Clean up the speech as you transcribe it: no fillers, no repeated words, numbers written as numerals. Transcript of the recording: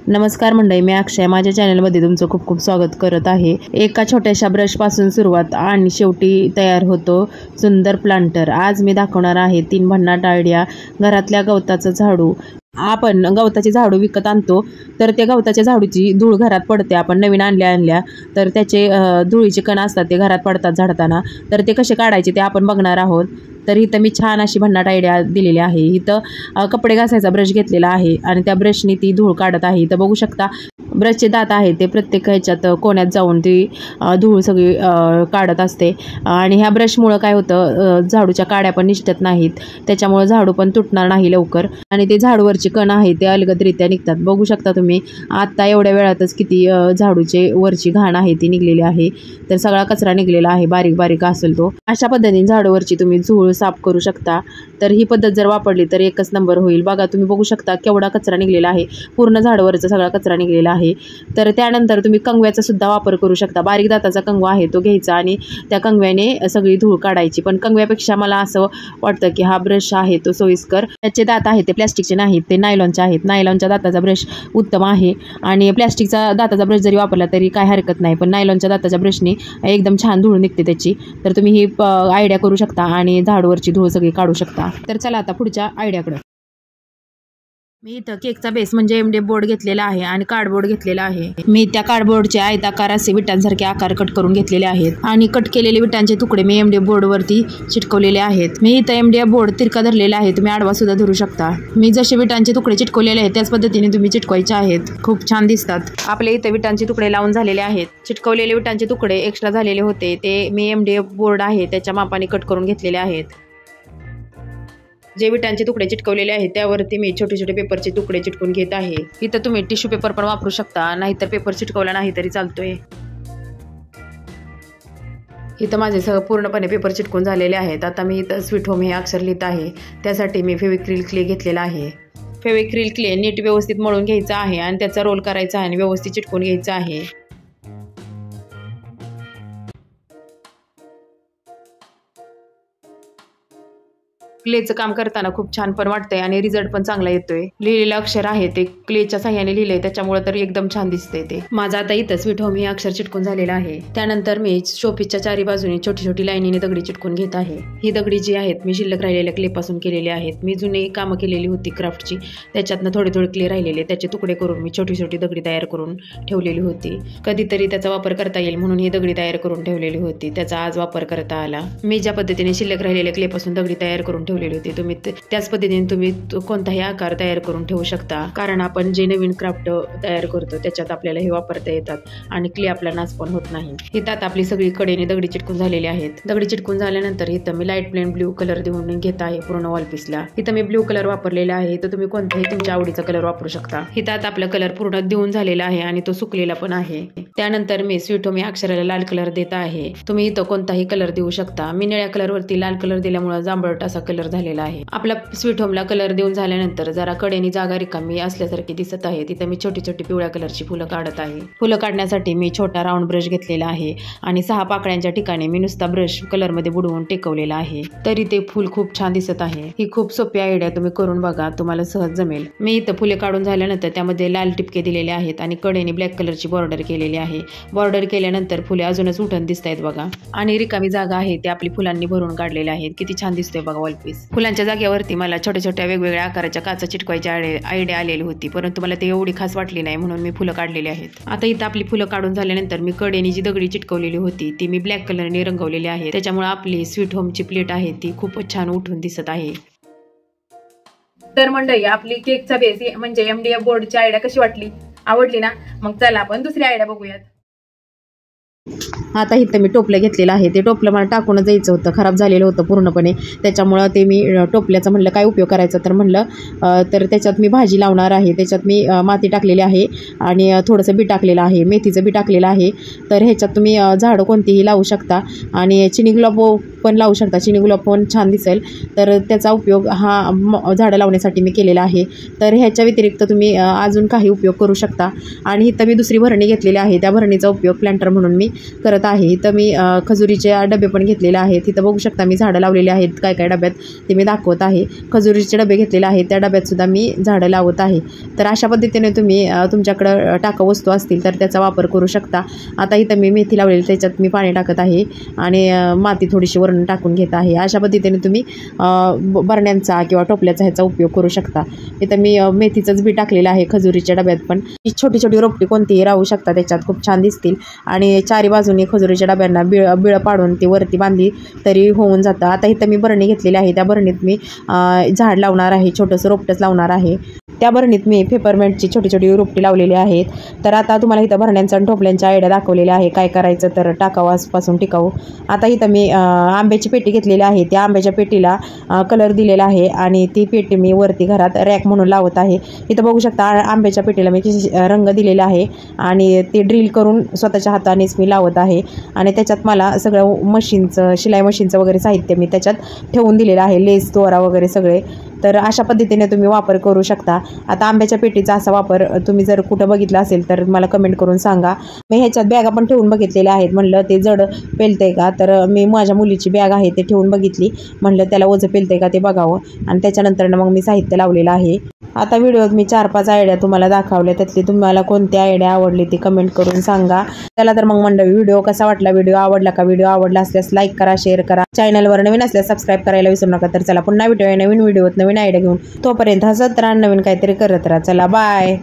नमस्कार मंडळी, मी अक्षय माझ्या चॅनलमध्ये तुमचं खूप खूप स्वागत करत आहे। एका छोट्याशा ब्रशपासून सुरुवात आणि शेवटी तयार होतो सुंदर प्लांटर। आज मी दाखवणार आहे 3 भन्नाट आयडिया। घरातल्या गवताचं झाडू। आपण गवताचे झाडू विकत आणतो तर त्या गवताच्या झाडूची धूळ घरात पडते। आपण नवीन आणल्या तर त्याचे धुळीचे कण असतात ते घरात पडतात झाडताना, तर ते कसे काढायचे ते आपण बघणार आहोत। तर इथं मी छान अशी भन्नाट आयडिया दिलेली आहे। इथं कपडे घासायचा ब्रश घेतलेला आहे आणि त्या ब्रशने ती धूळ काढत आहे। इथं बघू शकता ब्रशचे दात आहे ते प्रत्येक ह्याच्यात कोण्यात जाऊन ती धूळ सगळी काढत असते आणि ह्या ब्रशमुळं काय होतं, झाडूच्या काड्या पण निघत नाहीत, त्याच्यामुळं झाडू पण तुटणार नाही लवकर आणि ते झाडूवरचे कण आहे ते अलगदरित्या निघतात। बघू शकता तुम्ही आता एवढ्या वेळातच किती झाडूचे वरची घाण आहे ती निघलेली आहे, तर सगळा कचरा निघलेला आहे, बारीक बारीक असेल तो। अशा पद्धतीने झाडूवरची तुम्ही धूळ साफ करू शकता। तर ही पद्धत जर वापरली तर एकच नंबर होईल। बघा तुम्ही बघू शकता केवढा कचरा निघलेला आहे, पूर्ण झाडूवरचा सगळा कचरा निघलेला आहे। तर त्यानंतर तुम्ही कंगव्याचा सुद्धा वापर करू शकता। बारीक दाताचा कंगवा आहे तो घ्यायचा आणि त्या कंगव्याने सगळी धूळ काढायची। पण कंगव्यापेक्षा मला असं वाटतं की हा ब्रश आहे तो सोयीस्कर। त्याचे दात आहेत ते प्लॅस्टिकचे नाहीत, ते नायलॉनचे आहेत। नायलॉनच्या दाताचा ब्रश उत्तम आहे आणि प्लॅस्टिकचा दाताचा ब्रश जरी वापरला तरी काय हरकत नाही, पण नायलॉनच्या दाताच्या ब्रशने एकदम छान धूळ निघते त्याची। तर तुम्ही ही आयडिया करू शकता आणि झाडूवरची धूळ सगळी काढू शकता। तर चला आता पुढच्या आयडियाकडे। मी इथं केकचा बेस म्हणजे MDF बोर्ड घेतलेला आहे आणि कार्डबोर्ड घेतलेला आहे। मी त्या कार्डबोर्डचे आयताकार असे विटांसारखे आकार कट करून घेतलेले आहेत आणि कट केलेले विटांचे तुकडे मी MDF बोर्डवरती चिटकवलेले आहेत। मी इथं MDF बोर्ड तिरका धरलेला आहे, तुम्ही आडवा सुद्धा धरू शकता। मी जसे विटांचे तुकडे चिटकवलेले आहेत त्याच पद्धतीने तुम्ही चिटकवायचे आहेत, खूप छान दिसतात। आपले इथे विटांचे तुकडे लावून झालेले आहेत। चिटकवलेले विटांचे तुकडे एक्स्ट्रा झालेले होते ते मी MDF बोर्ड आहे त्याच्या मापाने कट करून घेतलेले आहेत। जे विटांचे तुकडे चिटकवलेले आहेत त्यावरती मी छोटे छोटे पेपरचे तुकडे चिटकून घेत आहे। इथं तुम्ही टिश्यू पेपर पण वापरू शकता, नाहीतर पेपर चिटकवला नाही तरी चालतोय। इथं माझे सगळं पूर्णपणे पेपर चिटकून झालेले आहेत। आता मी इथं स्वीट होम हे अक्षर लिहित आहे, त्यासाठी मी फेविक्रिल क्ले घेतलेला आहे। फेविक्रिल क्ले नीट व्यवस्थित मळून घ्यायचा आहे आणि त्याचा रोल करायचा आहे आणि व्यवस्थित चिटकून घ्यायचा आहे। क्लेचं काम करताना खूप छान पण वाटतंय आणि रिझल्ट पण चांगला येतोय। लिहिलेलं अक्षर आहे ते क्लेच्या साह्याने लिहिलंय त्याच्यामुळे तर एकदम छान दिसतंय ते। माझं आता इथं स्वीट होम हे अक्षर चिटकून झालेलं आहे। त्यानंतर मी शोपीसच्या चारी बाजूने छोटी छोटी लाईनीने दगडी चिटकून घेत आहे। ही दगडी जी आहेत मी शिल्लक राहिलेल्या क्लेपासून केलेली आहेत। मी जुने कामं केलेली होती क्राफ्टची, त्याच्यातनं थोडे थोडे क्ले राहिलेले त्याचे तुकडे करून मी छोटी छोटी दगडी तयार करून ठेवलेली होती। कधीतरी त्याचा वापर करता येईल म्हणून ही दगडी तयार करून ठेवलेली होती, त्याचा आज वापर करता आला। मी ज्या पद्धतीने शिल्लक राहिलेल्या क्लेपासून दगडी तयार करून ठेवलेली होती तुम्ही त्याच पद्धतीने तुम्ही कोणताही आकार तयार करून ठेवू शकता, कारण आपण जे नवीन क्राफ्ट तयार करतो त्याच्यात आपल्याला हे वापरता येतात आणि क्ले आपला नाश पण होत नाही। इथं आपली सगळी कडेने दगडी चिटकून झालेली आहेत। दगडी चिटकून झाल्यानंतर इथं मी लाईट प्लेन ब्ल्यू कलर देऊन घेत आहे पूर्ण वॉल पीसला। इथं मी ब्ल्यू कलर वापरलेला आहे, इथं तुम्ही कोणताही तुमच्या आवडीचा कलर वापरू शकता। इथं आता आपला कलर पूर्ण देऊन झालेला आहे आणि तो सुकलेला पण आहे। त्यानंतर मी स्वीट होम या अक्षराला लाल कलर देत आहे, तुम्ही इथं कोणताही कलर देऊ शकता। मी निळ्या कलरवरती लाल कलर दिल्यामुळे जांभळट असा कलर झालेला आहे। आपला स्वीट होमला कलर देऊन झाल्यानंतर जरा कडेनी जागा रिकामी असल्यासारखी दिसत आहे, तिथं मी छोटी छोटी पिवळ्या कलरची फुलं काढत आहे। फुलं काढण्यासाठी मी छोटा राऊंड ब्रश घेतलेला आहे आणि 6 पाकळ्यांच्या ठिकाणी मी नुसता ब्रश कलरमध्ये बुडवून टेकवलेला आहे, तरी ते फुल खूप छान दिसत आहे। ही खूप सोपी आयडिया तुम्ही करून बघा, तुम्हाला सहज जमेल। मी इथं फुले काढून झाल्यानंतर त्यामध्ये लाल टिपके दिलेले आहेत आणि कडेने ब्लॅक कलरची बॉर्डर केलेली आहे। बॉर्डर केल्यानंतर फुले अजूनच उठून दिसत आहेत बघा, आणि रिकामी जागा आहे ते आपली फुलांनी भरून काढलेल्या आहेत। किती छान दिसतोय बघा वॉल पीस। फुलांच्या जागेवरती मला छोट्या छोट्या वेगवेगळ्या आकाराच्या काचा चिटकवायची आयडिया आलेली होती, परंतु मला ते एवढी खास वाटली नाही म्हणून मी फुलं काढलेली आहेत। आता इथं आपली फुलं काढून झाल्यानंतर मी कडेनी जी दगडी चिटकवलेली होती ती मी ब्लॅक कलरने रंगवलेली आहे, त्याच्यामुळे आपली स्वीट होमची प्लेट आहे ती खूपच छान उठून दिसत आहे। तर मंडळी आपली केकचा बेस म्हणजे MDF बोर्डची आयडिया कशी वाटली, आवडली ना? मग चला आपण दुसरी आयडिया बघूयात। आता इथं मी टोपलं घेतलेलं आहे, ते टोपलं मला टाकूनच जायचं होतं, खराब झालेलं होतं पूर्णपणे, त्याच्यामुळं ते मी टोपल्याचा म्हणलं काय उपयोग करायचा, तर म्हणलं तर त्याच्यात मी भाजी लावणार आहे। त्याच्यात मी माती टाकलेली आहे आणि थोडंसं बी टाकलेलं आहे, मेथीचं बी टाकलेलं आहे। तर ह्याच्यात तुम्ही झाडं कोणतीही लावू शकता आणि चिनी गुलाब पण लावू शकता, चिनी गुलाब पण छान दिसेल, तर त्याचा उपयोग हा झाडं लावण्यासाठी मी केलेला आहे। तर ह्याच्या व्यतिरिक्त तुम्ही अजून काही उपयोग करू शकता। आणि इथं मी दुसरी भरणी घेतलेली आहे, त्या भरणीचा उपयोग प्लांटर म्हणून मी करत आहे. इथं मी खजुरीचे डबे पण घेतलेले आहेत. तिथं बघू शकता मी झाडं लावलेली आहेत काय काय डब्यात ते मी दाखवत आहे. खजुरीचे डबे घेतलेले आहेत, त्या डब्यात सुद्धा मी झाडं लावत आहे. तर अशा पद्धतीने तुम्ही तुमच्याकडं टाकाऊ वस्तू असतील तर त्याचा वापर करू शकता. आता इथं मी मेथी लावलेली, त्याच्यात मी पाणी टाकत आहे आणि माती थोडीशी वरून टाकून घेत आहे. अशा पद्धतीने तुम्ही बरण्यांचा किंवा टोपल्याचा ह्याचा उपयोग करू शकता. इथं मी मेथीचंच बी टाकलेलं आहे खजुरीच्या डब्यात पण. छोटी छोटी रोपटी कोणतीही राहू शकता त्याच्यात, खूप छान दिसतील. आणि चारी बाजूनी खजुरीच्या डब्यांना बिळं पाडून ती वरती बांधली तरी होऊन जातं. आता इथं मी बरणी घेतलेली आहे, त्या बरणीत मी झाड लावणार आहे, छोटंसं रोपटंच लावणार आहे. त्या बरणीत मी पेपरमेंटची छोटी छोटी रोपटी लावलेली आहेत. तर आता तुम्हाला इथं भरण्यांचा आणि टोपल्यांच्या आयडिया दाखवलेल्या आहे, काय करायचं तर टाकावापासून टिकाऊ. आता इथं मी आंब्याची पेटी घेतलेली आहे, त्या आंब्याच्या पेटीला कलर दिलेला आहे आणि ती पेटी मी वरती घरात रॅक म्हणून लावत आहे. इथं बघू शकता आंब्याच्या पेटीला मी रंग दिलेला आहे आणि ते ड्रिल करून स्वतःच्या हातानेच मी लावत आहे. आणि त्याच्यात मला सगळं मशीनचं, शिलाई मशीनचं वगैरे साहित्य मी त्याच्यात ठेवून दिलेलं आहे, लेस दोरा वगैरे सगळे. तर अशा पद्धतीने तुम्ही वापर करू शकता. आता आंब्याच्या पेटीचा असा वापर तुम्ही जर कुठं बघितला असेल तर मला कमेंट करून सांगा. मी ह्याच्यात बॅगा पण ठेवून बघितलेल्या आहेत, म्हणलं ते जड पेलतंय का, तर मी माझ्या मुलीची बॅग आहे ते ठेवून बघितली, म्हणलं त्याला ओझं पेलतंय का ते बघावं आणि त्याच्यानंतर मग मी साहित्य लावलेलं आहे. आता व्हिडिओत मी 4-5 आयडिया तुम्हाला दाखवल्या, त्यातली तुम्हाला कोणती आयडिया आवडली ती कमेंट करून सांगा. चला तर मग मंडळी, व्हिडिओ कसा वाटला, व्हिडिओ आवडला का, व्हिडिओ आवडला असल्यास लाईक करा, शेअर करा, चॅनलवर नवीन असल्यास सबस्क्राईब करायला विसरू नका. तर चला पुन्हा भेटूया नवीन व्हिडिओत नवीन आयडिया घेऊन. तोपर्यंत हसत राहा, नवीन काहीतरी करत राहा. चला बाय.